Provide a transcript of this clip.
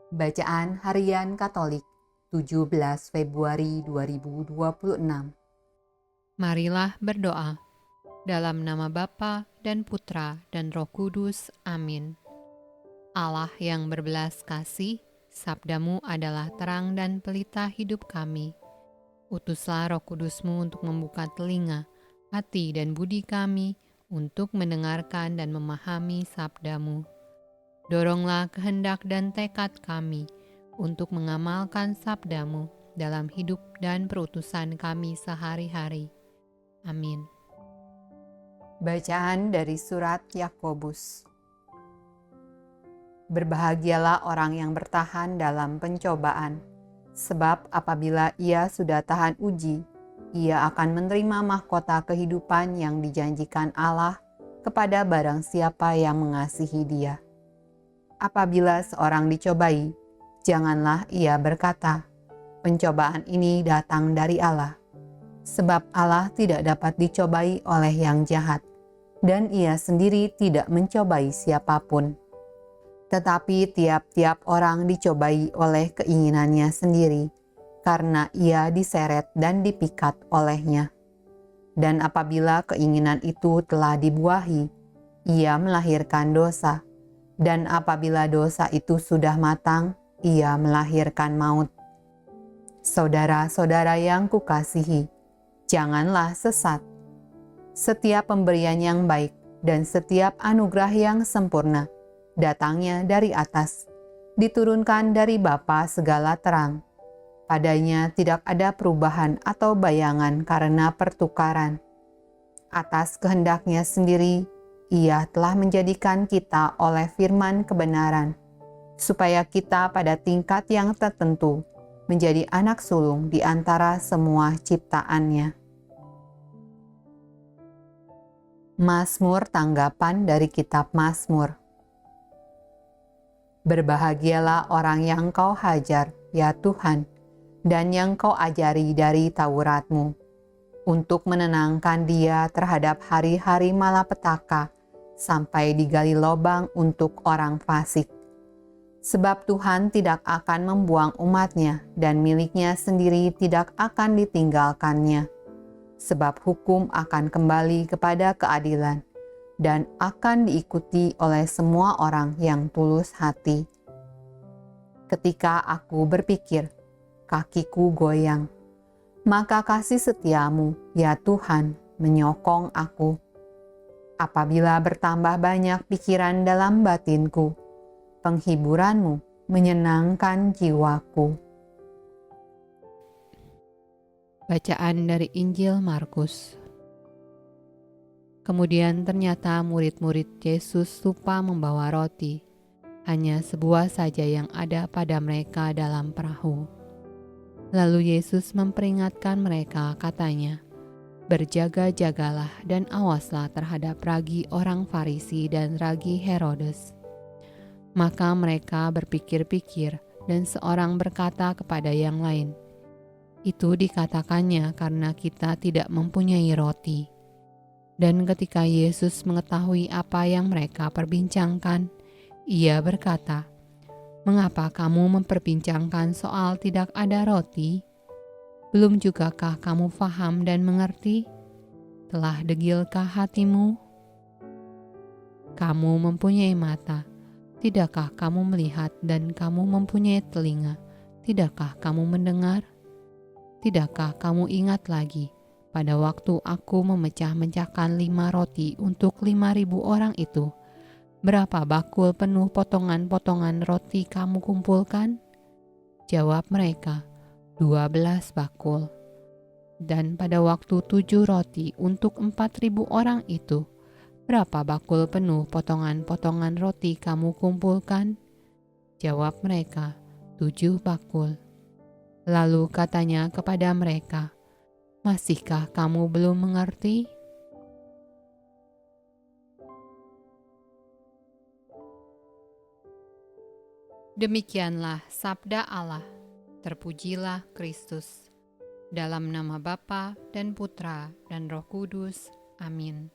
Bacaan Harian Katolik 17 Februari 2026. Marilah berdoa. Dalam nama Bapa dan Putra dan Roh Kudus. Amin. Allah yang berbelas kasih, sabdamu adalah terang dan pelita hidup kami. Utuslah Roh Kudusmu untuk membuka telinga, hati dan budi kami untuk mendengarkan dan memahami sabdamu. Doronglah kehendak dan tekad kami untuk mengamalkan sabdamu dalam hidup dan perutusan kami sehari-hari. Amin. Bacaan dari surat Yakobus. Berbahagialah orang yang bertahan dalam pencobaan, sebab apabila ia sudah tahan uji, ia akan menerima mahkota kehidupan yang dijanjikan Allah kepada barang siapa yang mengasihi Dia. Apabila seorang dicobai, janganlah ia berkata, "Pencobaan ini datang dari Allah." Sebab Allah tidak dapat dicobai oleh yang jahat, dan ia sendiri tidak mencobai siapapun. Tetapi tiap-tiap orang dicobai oleh keinginannya sendiri, karena ia diseret dan dipikat olehnya. Dan apabila keinginan itu telah dibuahi, ia melahirkan dosa. Dan apabila dosa itu sudah matang, ia melahirkan maut. Saudara-saudara yang kukasihi, janganlah sesat. Setiap pemberian yang baik dan setiap anugerah yang sempurna datangnya dari atas, diturunkan dari Bapa segala terang. Padanya tidak ada perubahan atau bayangan karena pertukaran. Atas kehendaknya sendiri, Ia telah menjadikan kita oleh firman kebenaran, supaya kita pada tingkat yang tertentu menjadi anak sulung di antara semua ciptaannya. Mazmur tanggapan dari kitab Mazmur. Berbahagialah orang yang Kau hajar, ya Tuhan, dan yang Kau ajari dari Taurat-Mu, untuk menenangkan dia terhadap hari-hari malapetaka, sampai digali lobang untuk orang fasik. Sebab Tuhan tidak akan membuang umat-Nya, dan miliknya sendiri tidak akan ditinggalkannya. Sebab hukum akan kembali kepada keadilan, dan akan diikuti oleh semua orang yang tulus hati. Ketika aku berpikir, kakiku goyang, maka kasih setiamu, ya Tuhan, menyokong aku. Apabila bertambah banyak pikiran dalam batinku, penghiburanmu menyenangkan jiwaku. Bacaan dari Injil Markus. Kemudian ternyata murid-murid Yesus lupa membawa roti, hanya sebuah saja yang ada pada mereka dalam perahu. Lalu Yesus memperingatkan mereka, katanya, "Berjaga-jagalah dan awaslah terhadap ragi orang Farisi dan ragi Herodes." Maka mereka berpikir-pikir, dan seorang berkata kepada yang lain, "Itu dikatakannya karena kita tidak mempunyai roti." Dan ketika Yesus mengetahui apa yang mereka perbincangkan, Ia berkata, "Mengapa kamu memperbincangkan soal tidak ada roti? Belum jugakah kamu faham dan mengerti? Telah degilkah hatimu? Kamu mempunyai mata, tidakkah kamu melihat, dan kamu mempunyai telinga, tidakkah kamu mendengar? Tidakkah kamu ingat lagi pada waktu aku memecah-mecahkan 5 roti untuk 5.000 orang itu? Berapa bakul penuh potongan-potongan roti kamu kumpulkan?" Jawab mereka, 12 bakul. "Dan pada waktu 7 roti untuk 4.000 orang itu, berapa bakul penuh potongan-potongan roti kamu kumpulkan?" Jawab mereka, 7 bakul. Lalu katanya kepada mereka, "Masihkah kamu belum mengerti?" Demikianlah sabda Allah. Terpujilah Kristus. Dalam nama Bapa dan Putra dan Roh Kudus. Amin.